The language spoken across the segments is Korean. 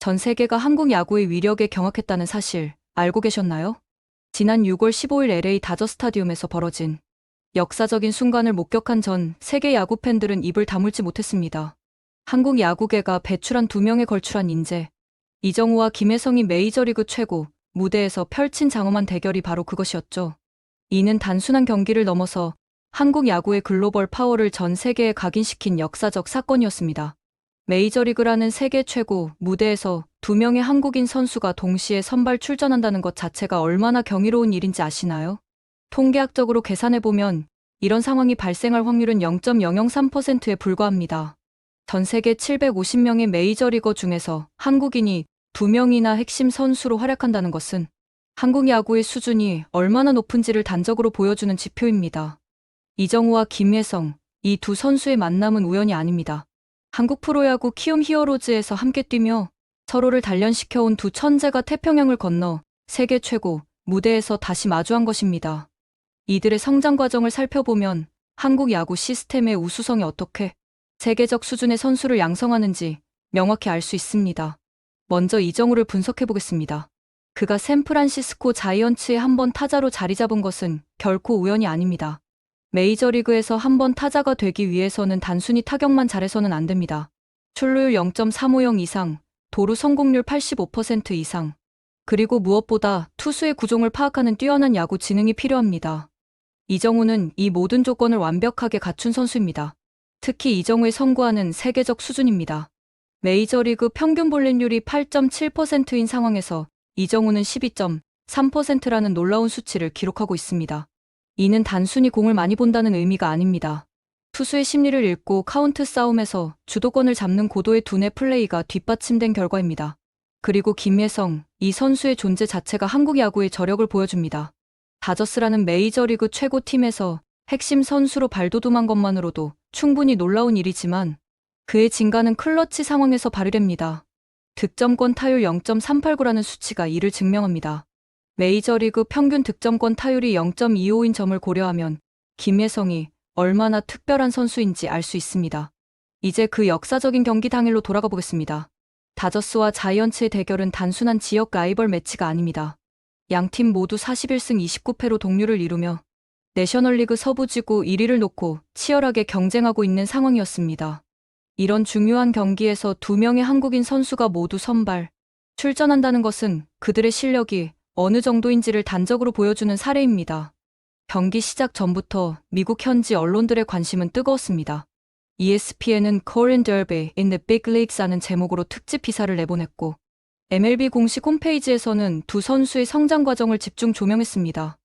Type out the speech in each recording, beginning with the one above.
전 세계가 한국 야구의 위력에 경악했다는 사실 알고 계셨나요? 지난 6월 15일 LA 다저 스타디움에서 벌어진 역사적인 순간을 목격한 전 세계 야구 팬들은 입을 다물지 못했습니다. 한국 야구계가 배출한 두 명의 걸출한 인재, 이정우와 김혜성이 메이저리그 최고 무대에서 펼친 장엄한 대결이 바로 그것이었죠. 이는 단순한 경기를 넘어서 한국 야구의 글로벌 파워를 전 세계에 각인시킨 역사적 사건이었습니다. 메이저리그라는 세계 최고 무대에서 두 명의 한국인 선수가 동시에 선발 출전한다는 것 자체가 얼마나 경이로운 일인지 아시나요? 통계학적으로 계산해보면 이런 상황이 발생할 확률은 0.003%에 불과합니다. 전 세계 750명의 메이저리거 중에서 한국인이 두 명이나 핵심 선수로 활약한다는 것은 한국 야구의 수준이 얼마나 높은지를 단적으로 보여주는 지표입니다. 이정우와 김혜성, 이 두 선수의 만남은 우연이 아닙니다. 한국 프로야구 키움 히어로즈에서 함께 뛰며 서로를 단련시켜온 두 천재가 태평양을 건너 세계 최고 무대에서 다시 마주한 것입니다. 이들의 성장 과정을 살펴보면 한국 야구 시스템의 우수성이 어떻게 세계적 수준의 선수를 양성하는지 명확히 알 수 있습니다. 먼저 이정우를 분석해보겠습니다. 그가 샌프란시스코 자이언츠에 한 번 타자로 자리 잡은 것은 결코 우연이 아닙니다. 메이저리그에서 한 번 타자가 되기 위해서는 단순히 타격만 잘해서는 안 됩니다. 출루율 0.350 이상, 도루 성공률 85% 이상, 그리고 무엇보다 투수의 구종을 파악하는 뛰어난 야구 지능이 필요합니다. 이정우는 이 모든 조건을 완벽하게 갖춘 선수입니다. 특히 이정우의 선구안은 세계적 수준입니다. 메이저리그 평균 볼넷률이 8.7%인 상황에서 이정우는 12.3%라는 놀라운 수치를 기록하고 있습니다. 이는 단순히 공을 많이 본다는 의미가 아닙니다. 투수의 심리를 읽고 카운트 싸움에서 주도권을 잡는 고도의 두뇌 플레이가 뒷받침된 결과입니다. 그리고 김혜성, 이 선수의 존재 자체가 한국 야구의 저력을 보여줍니다. 다저스라는 메이저리그 최고 팀에서 핵심 선수로 발돋움한 것만으로도 충분히 놀라운 일이지만 그의 진가는 클러치 상황에서 발휘됩니다. 득점권 타율 0.389라는 수치가 이를 증명합니다. 메이저리그 평균 득점권 타율이 0.25인 점을 고려하면 김혜성이 얼마나 특별한 선수인지 알 수 있습니다. 이제 그 역사적인 경기 당일로 돌아가 보겠습니다. 다저스와 자이언츠의 대결은 단순한 지역 라이벌 매치가 아닙니다. 양팀 모두 41승 29패로 동률을 이루며 내셔널리그 서부지구 1위를 놓고 치열하게 경쟁하고 있는 상황이었습니다. 이런 중요한 경기에서 두 명의 한국인 선수가 모두 선발 출전한다는 것은 그들의 실력이 어느 정도인지를 단적으로 보여주는 사례입니다. 경기 시작 전부터 미국 현지 언론들의 관심은 뜨거웠습니다. ESPN은 Korean Derby in the Big Leagues라는 제목으로 특집 기사를 내보냈고 MLB 공식 홈페이지에서는 두 선수의 성장 과정을 집중 조명했습니다.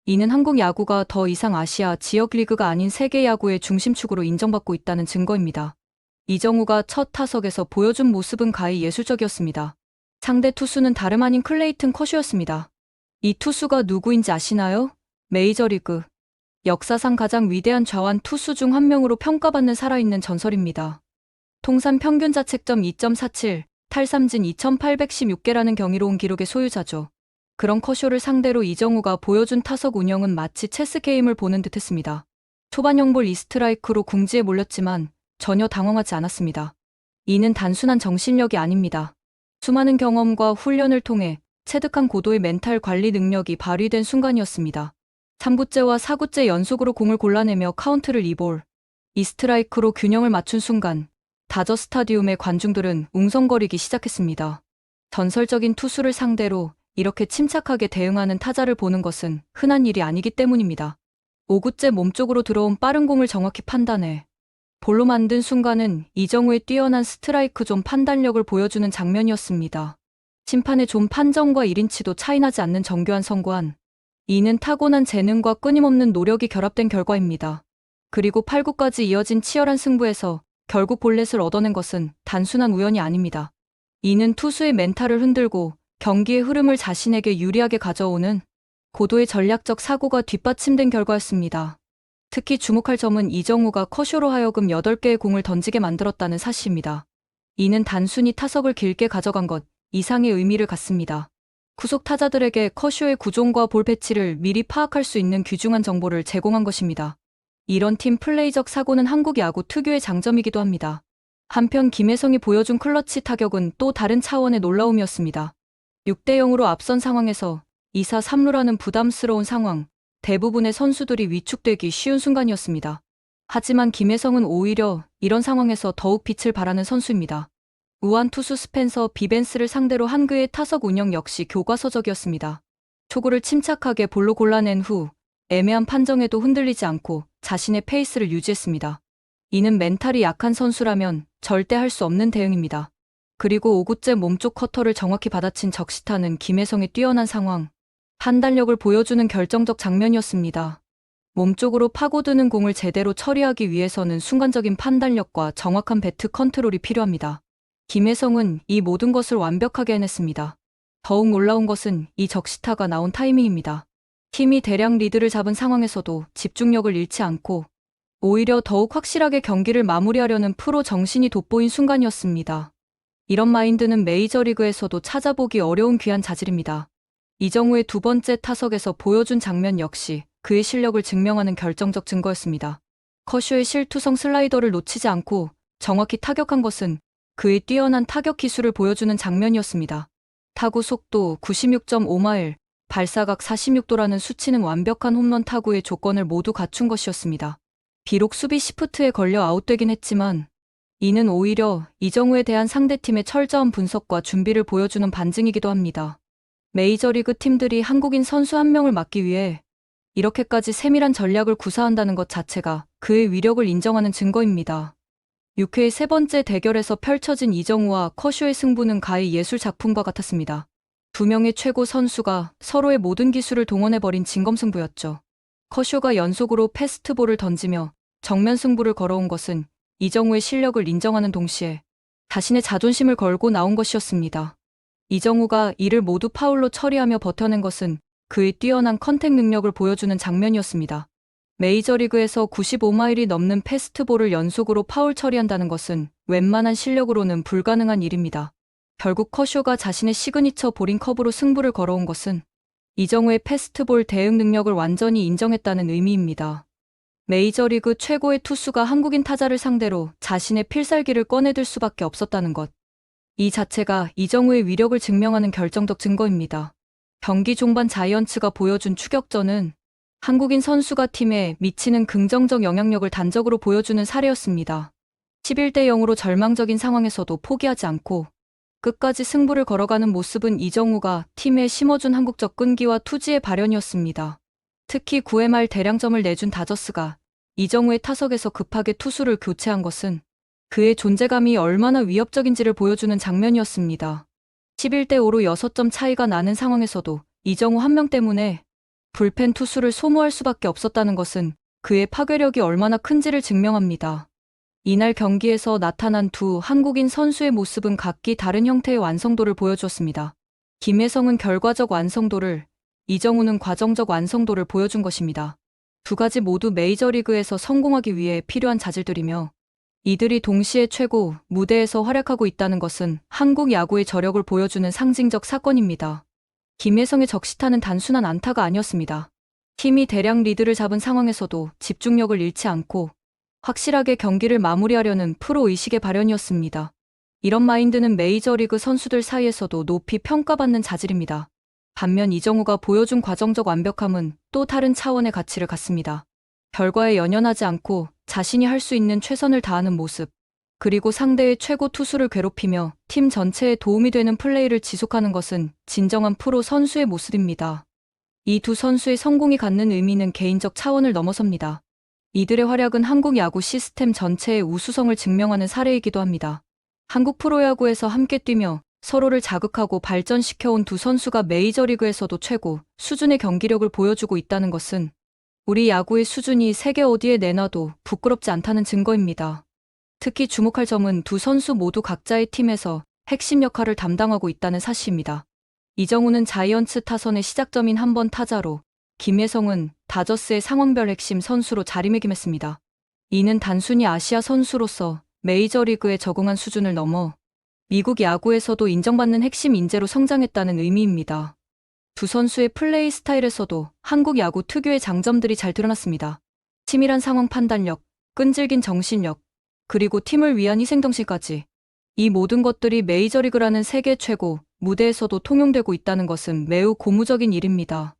이는 한국 야구가 더 이상 아시아 지역 리그가 아닌 세계 야구의 중심축으로 인정받고 있다는 증거입니다. 이정우가 첫 타석에서 보여준 모습은 가히 예술적이었습니다. 상대 투수는 다름 아닌 클레이튼 커쇼였습니다. 이 투수가 누구인지 아시나요? 메이저리그 역사상 가장 위대한 좌완 투수 중 한 명으로 평가받는 살아있는 전설입니다. 통산 평균 자책점 2.47, 탈삼진 2816개라는 경이로운 기록의 소유자죠. 그런 커쇼를 상대로 이정우가 보여준 타석 운영은 마치 체스 게임을 보는 듯했습니다. 초반 0볼 2스트라이크로 궁지에 몰렸지만 전혀 당황하지 않았습니다. 이는 단순한 정신력이 아닙니다. 수많은 경험과 훈련을 통해 체득한 고도의 멘탈 관리 능력이 발휘된 순간이었습니다. 3구째와 4구째 연속으로 공을 골라내며 카운트를 2볼, 2스트라이크로 균형을 맞춘 순간 다저 스타디움의 관중들은 웅성거리기 시작했습니다. 전설적인 투수를 상대로 이렇게 침착하게 대응하는 타자를 보는 것은 흔한 일이 아니기 때문입니다. 5구째 몸쪽으로 들어온 빠른 공을 정확히 판단해 볼로 만든 순간은 이정우의 뛰어난 스트라이크 존 판단력을 보여주는 장면이었습니다. 심판의 존 판정과 1인치도 차이나지 않는 정교한 선구안. 이는 타고난 재능과 끊임없는 노력이 결합된 결과입니다. 그리고 8구까지 이어진 치열한 승부에서 결국 볼넷을 얻어낸 것은 단순한 우연이 아닙니다. 이는 투수의 멘탈을 흔들고 경기의 흐름을 자신에게 유리하게 가져오는 고도의 전략적 사고가 뒷받침된 결과였습니다. 특히 주목할 점은 이정우가 커쇼로 하여금 8개의 공을 던지게 만들었다는 사실입니다. 이는 단순히 타석을 길게 가져간 것 이상의 의미를 갖습니다. 후속 타자들에게 커쇼의 구종과 볼 배치를 미리 파악할 수 있는 귀중한 정보를 제공한 것입니다. 이런 팀 플레이적 사고는 한국 야구 특유의 장점이기도 합니다. 한편 김혜성이 보여준 클러치 타격은 또 다른 차원의 놀라움이었습니다. 6대 0으로 앞선 상황에서 2사 3루라는 부담스러운 상황, 대부분의 선수들이 위축되기 쉬운 순간이었습니다. 하지만 김혜성은 오히려 이런 상황에서 더욱 빛을 발하는 선수입니다. 우한 투수 스펜서 비벤스를 상대로 한 그의 타석 운영 역시 교과서적이었습니다. 초구를 침착하게 볼로 골라낸 후 애매한 판정에도 흔들리지 않고 자신의 페이스를 유지했습니다. 이는 멘탈이 약한 선수라면 절대 할 수 없는 대응입니다. 그리고 5구째 몸쪽 커터를 정확히 받아친 적시타는 김혜성의 뛰어난 상황, 판단력을 보여주는 결정적 장면이었습니다. 몸쪽으로 파고드는 공을 제대로 처리하기 위해서는 순간적인 판단력과 정확한 배트 컨트롤이 필요합니다. 김혜성은 이 모든 것을 완벽하게 해냈습니다. 더욱 놀라운 것은 이 적시타가 나온 타이밍입니다. 팀이 대량 리드를 잡은 상황에서도 집중력을 잃지 않고 오히려 더욱 확실하게 경기를 마무리하려는 프로 정신이 돋보인 순간이었습니다. 이런 마인드는 메이저리그에서도 찾아보기 어려운 귀한 자질입니다. 이정우의 두 번째 타석에서 보여준 장면 역시 그의 실력을 증명하는 결정적 증거였습니다. 커쇼의 실투성 슬라이더를 놓치지 않고 정확히 타격한 것은 그의 뛰어난 타격 기술을 보여주는 장면이었습니다. 타구 속도 96.5마일, 발사각 46도라는 수치는 완벽한 홈런 타구의 조건을 모두 갖춘 것이었습니다. 비록 수비 시프트에 걸려 아웃되긴 했지만 이는 오히려 이정우에 대한 상대팀의 철저한 분석과 준비를 보여주는 반증이기도 합니다. 메이저리그 팀들이 한국인 선수 한 명을 막기 위해 이렇게까지 세밀한 전략을 구사한다는 것 자체가 그의 위력을 인정하는 증거입니다. 6회의 세 번째 대결에서 펼쳐진 이정우와 커쇼의 승부는 가히 예술 작품과 같았습니다. 두 명의 최고 선수가 서로의 모든 기술을 동원해버린 진검승부였죠. 커쇼가 연속으로 패스트볼을 던지며 정면 승부를 걸어온 것은 이정우의 실력을 인정하는 동시에 자신의 자존심을 걸고 나온 것이었습니다. 이정우가 이를 모두 파울로 처리하며 버텨낸 것은 그의 뛰어난 컨택 능력을 보여주는 장면이었습니다. 메이저리그에서 95마일이 넘는 패스트볼을 연속으로 파울 처리한다는 것은 웬만한 실력으로는 불가능한 일입니다. 결국 커쇼가 자신의 시그니처 볼인 커브로 승부를 걸어온 것은 이정우의 패스트볼 대응 능력을 완전히 인정했다는 의미입니다. 메이저리그 최고의 투수가 한국인 타자를 상대로 자신의 필살기를 꺼내들 수밖에 없었다는 것. 이 자체가 이정우의 위력을 증명하는 결정적 증거입니다. 경기 종반 자이언츠가 보여준 추격전은 한국인 선수가 팀에 미치는 긍정적 영향력을 단적으로 보여주는 사례였습니다. 11대 0으로 절망적인 상황에서도 포기하지 않고 끝까지 승부를 걸어가는 모습은 이정우가 팀에 심어준 한국적 끈기와 투지의 발현이었습니다. 특히 9회 말 대량점을 내준 다저스가 이정우의 타석에서 급하게 투수를 교체한 것은 그의 존재감이 얼마나 위협적인지를 보여주는 장면이었습니다. 11대 5로 6점 차이가 나는 상황에서도 이정우 한 명 때문에 불펜 투수를 소모할 수밖에 없었다는 것은 그의 파괴력이 얼마나 큰지를 증명합니다. 이날 경기에서 나타난 두 한국인 선수의 모습은 각기 다른 형태의 완성도를 보여주었습니다. 김혜성은 결과적 완성도를, 이정우는 과정적 완성도를 보여준 것입니다. 두 가지 모두 메이저리그에서 성공하기 위해 필요한 자질들이며 이들이 동시에 최고 무대에서 활약하고 있다는 것은 한국 야구의 저력을 보여주는 상징적 사건입니다. 김혜성의 적시타는 단순한 안타가 아니었습니다. 팀이 대량 리드를 잡은 상황에서도 집중력을 잃지 않고 확실하게 경기를 마무리하려는 프로 의식의 발현이었습니다. 이런 마인드는 메이저리그 선수들 사이에서도 높이 평가받는 자질입니다. 반면 이정우가 보여준 과정적 완벽함은 또 다른 차원의 가치를 갖습니다. 결과에 연연하지 않고 자신이 할 수 있는 최선을 다하는 모습, 그리고 상대의 최고 투수를 괴롭히며 팀 전체에 도움이 되는 플레이를 지속하는 것은 진정한 프로 선수의 모습입니다. 이 두 선수의 성공이 갖는 의미는 개인적 차원을 넘어섭니다. 이들의 활약은 한국 야구 시스템 전체의 우수성을 증명하는 사례이기도 합니다. 한국 프로야구에서 함께 뛰며 서로를 자극하고 발전시켜온 두 선수가 메이저리그에서도 최고 수준의 경기력을 보여주고 있다는 것은 우리 야구의 수준이 세계 어디에 내놔도 부끄럽지 않다는 증거입니다. 특히 주목할 점은 두 선수 모두 각자의 팀에서 핵심 역할을 담당하고 있다는 사실입니다. 이정우는 자이언츠 타선의 시작점인 한 번 타자로, 김혜성은 다저스의 상황별 핵심 선수로 자리매김했습니다. 이는 단순히 아시아 선수로서 메이저리그에 적응한 수준을 넘어 미국 야구에서도 인정받는 핵심 인재로 성장했다는 의미입니다. 두 선수의 플레이 스타일에서도 한국 야구 특유의 장점들이 잘 드러났습니다. 치밀한 상황 판단력, 끈질긴 정신력, 그리고 팀을 위한 희생정신까지. 이 모든 것들이 메이저리그라는 세계 최고 무대에서도 통용되고 있다는 것은 매우 고무적인 일입니다.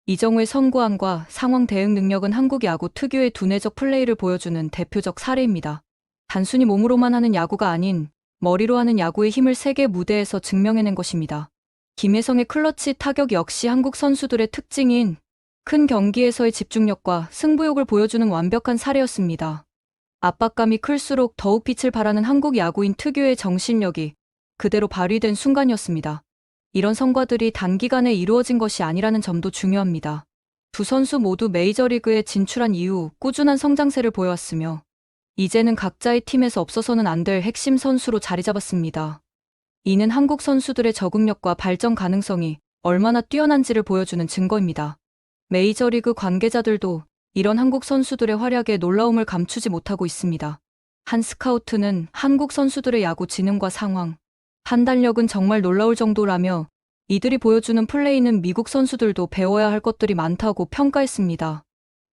이정우의 선구안과 상황 대응 능력은 한국 야구 특유의 두뇌적 플레이를 보여주는 대표적 사례입니다. 단순히 몸으로만 하는 야구가 아닌 머리로 하는 야구의 힘을 세계 무대에서 증명해낸 것입니다. 김혜성의 클러치 타격 역시 한국 선수들의 특징인 큰 경기에서의 집중력과 승부욕을 보여주는 완벽한 사례였습니다. 압박감이 클수록 더욱 빛을 발하는 한국 야구인 특유의 정신력이 그대로 발휘된 순간이었습니다. 이런 성과들이 단기간에 이루어진 것이 아니라는 점도 중요합니다. 두 선수 모두 메이저리그에 진출한 이후 꾸준한 성장세를 보여왔으며 이제는 각자의 팀에서 없어서는 안 될 핵심 선수로 자리 잡았습니다. 이는 한국 선수들의 적응력과 발전 가능성이 얼마나 뛰어난지를 보여주는 증거입니다. 메이저리그 관계자들도 이런 한국 선수들의 활약에 놀라움을 감추지 못하고 있습니다. 한 스카우트는 한국 선수들의 야구 지능과 상황, 판단력은 정말 놀라울 정도라며 이들이 보여주는 플레이는 미국 선수들도 배워야 할 것들이 많다고 평가했습니다.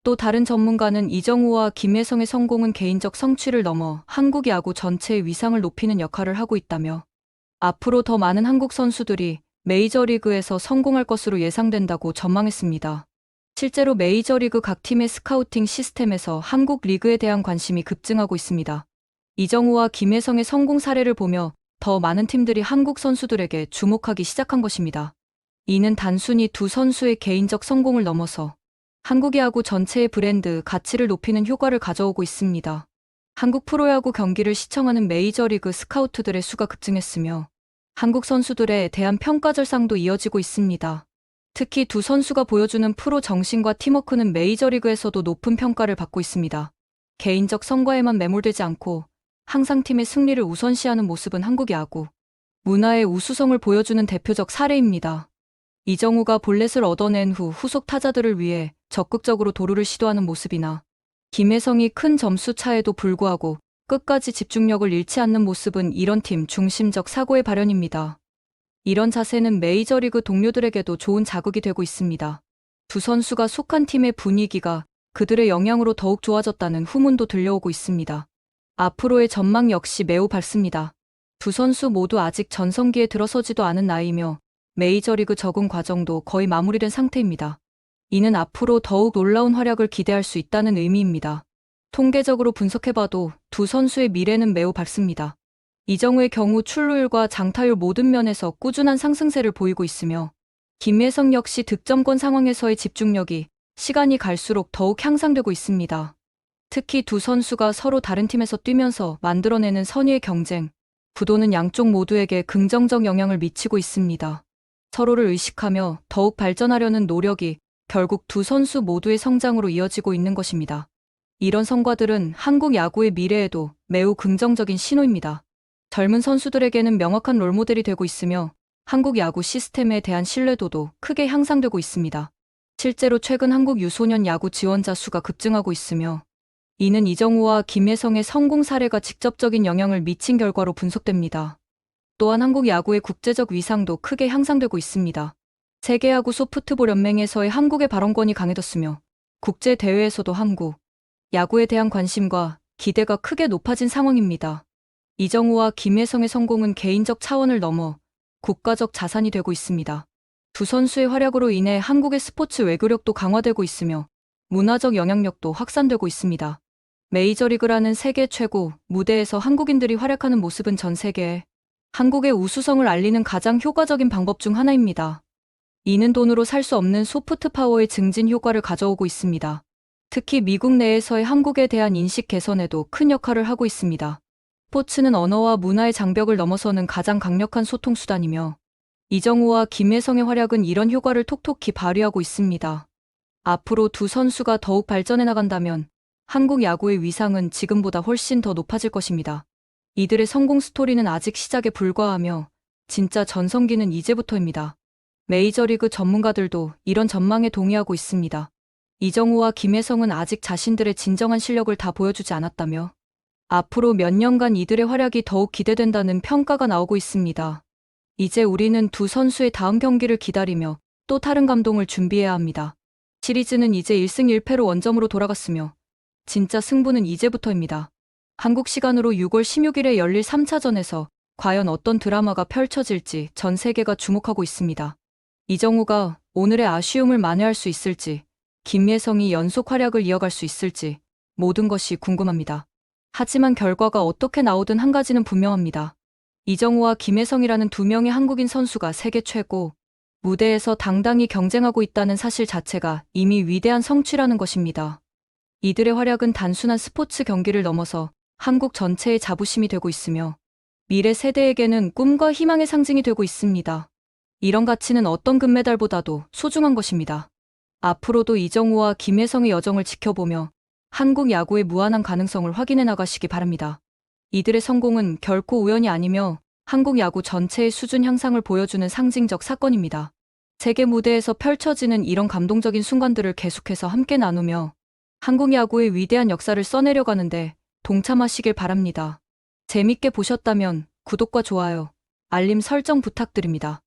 또 다른 전문가는 이정우와 김혜성의 성공은 개인적 성취를 넘어 한국 야구 전체의 위상을 높이는 역할을 하고 있다며 앞으로 더 많은 한국 선수들이 메이저리그에서 성공할 것으로 예상된다고 전망했습니다. 실제로 메이저리그 각 팀의 스카우팅 시스템에서 한국 리그에 대한 관심이 급증하고 있습니다. 이정우와 김혜성의 성공 사례를 보며 더 많은 팀들이 한국 선수들에게 주목하기 시작한 것입니다. 이는 단순히 두 선수의 개인적 성공을 넘어서 한국 야구 전체의 브랜드 가치를 높이는 효과를 가져오고 있습니다. 한국 프로야구 경기를 시청하는 메이저리그 스카우트들의 수가 급증했으며 한국 선수들에 대한 평가 절상도 이어지고 있습니다. 특히 두 선수가 보여주는 프로 정신과 팀워크는 메이저리그에서도 높은 평가를 받고 있습니다. 개인적 성과에만 매몰되지 않고 항상 팀의 승리를 우선시하는 모습은 한국 야구 문화의 우수성을 보여주는 대표적 사례입니다. 이정우가 볼넷을 얻어낸 후 후속 타자들을 위해 적극적으로 도루를 시도하는 모습이나 김혜성이 큰 점수 차에도 불구하고 끝까지 집중력을 잃지 않는 모습은 이런 팀 중심적 사고의 발현입니다. 이런 자세는 메이저리그 동료들에게도 좋은 자극이 되고 있습니다. 두 선수가 속한 팀의 분위기가 그들의 영향으로 더욱 좋아졌다는 후문도 들려오고 있습니다. 앞으로의 전망 역시 매우 밝습니다. 두 선수 모두 아직 전성기에 들어서지도 않은 나이며 메이저리그 적응 과정도 거의 마무리된 상태입니다. 이는 앞으로 더욱 놀라운 활약을 기대할 수 있다는 의미입니다. 통계적으로 분석해봐도 두 선수의 미래는 매우 밝습니다. 이정우의 경우 출루율과 장타율 모든 면에서 꾸준한 상승세를 보이고 있으며 김혜성 역시 득점권 상황에서의 집중력이 시간이 갈수록 더욱 향상되고 있습니다. 특히 두 선수가 서로 다른 팀에서 뛰면서 만들어내는 선의의 경쟁, 구도는 양쪽 모두에게 긍정적 영향을 미치고 있습니다. 서로를 의식하며 더욱 발전하려는 노력이 결국 두 선수 모두의 성장으로 이어지고 있는 것입니다. 이런 성과들은 한국 야구의 미래에도 매우 긍정적인 신호입니다. 젊은 선수들에게는 명확한 롤모델이 되고 있으며 한국 야구 시스템에 대한 신뢰도도 크게 향상되고 있습니다. 실제로 최근 한국 유소년 야구 지원자 수가 급증하고 있으며 이는 이정우와 김혜성의 성공 사례가 직접적인 영향을 미친 결과로 분석됩니다. 또한 한국 야구의 국제적 위상도 크게 향상되고 있습니다. 세계야구 소프트볼 연맹에서의 한국의 발언권이 강해졌으며 국제 대회에서도 한국 야구에 대한 관심과 기대가 크게 높아진 상황입니다. 이정우와 김혜성의 성공은 개인적 차원을 넘어 국가적 자산이 되고 있습니다. 두 선수의 활약으로 인해 한국의 스포츠 외교력도 강화되고 있으며 문화적 영향력도 확산되고 있습니다. 메이저리그라는 세계 최고 무대에서 한국인들이 활약하는 모습은 전 세계에 한국의 우수성을 알리는 가장 효과적인 방법 중 하나입니다. 이는 돈으로 살 수 없는 소프트 파워의 증진 효과를 가져오고 있습니다. 특히 미국 내에서의 한국에 대한 인식 개선에도 큰 역할을 하고 있습니다. 스포츠는 언어와 문화의 장벽을 넘어서는 가장 강력한 소통 수단이며 이정우와 김혜성의 활약은 이런 효과를 톡톡히 발휘하고 있습니다. 앞으로 두 선수가 더욱 발전해 나간다면 한국 야구의 위상은 지금보다 훨씬 더 높아질 것입니다. 이들의 성공 스토리는 아직 시작에 불과하며 진짜 전성기는 이제부터입니다. 메이저리그 전문가들도 이런 전망에 동의하고 있습니다. 이정우와 김혜성은 아직 자신들의 진정한 실력을 다 보여주지 않았다며 앞으로 몇 년간 이들의 활약이 더욱 기대된다는 평가가 나오고 있습니다. 이제 우리는 두 선수의 다음 경기를 기다리며 또 다른 감동을 준비해야 합니다. 시리즈는 이제 1승 1패로 원점으로 돌아갔으며 진짜 승부는 이제부터입니다. 한국 시간으로 6월 16일에 열릴 3차전에서 과연 어떤 드라마가 펼쳐질지 전 세계가 주목하고 있습니다. 이정우가 오늘의 아쉬움을 만회할 수 있을지, 김예성이 연속 활약을 이어갈 수 있을지 모든 것이 궁금합니다. 하지만 결과가 어떻게 나오든 한 가지는 분명합니다. 이정우와 김예성이라는 두 명의 한국인 선수가 세계 최고 무대에서 당당히 경쟁하고 있다는 사실 자체가 이미 위대한 성취라는 것입니다. 이들의 활약은 단순한 스포츠 경기를 넘어서 한국 전체의 자부심이 되고 있으며 미래 세대에게는 꿈과 희망의 상징이 되고 있습니다. 이런 가치는 어떤 금메달보다도 소중한 것입니다. 앞으로도 이정우와 김혜성의 여정을 지켜보며 한국 야구의 무한한 가능성을 확인해 나가시기 바랍니다. 이들의 성공은 결코 우연이 아니며 한국 야구 전체의 수준 향상을 보여주는 상징적 사건입니다. 세계 무대에서 펼쳐지는 이런 감동적인 순간들을 계속해서 함께 나누며 한국 야구의 위대한 역사를 써내려가는데 동참하시길 바랍니다. 재밌게 보셨다면 구독과 좋아요, 알림 설정 부탁드립니다.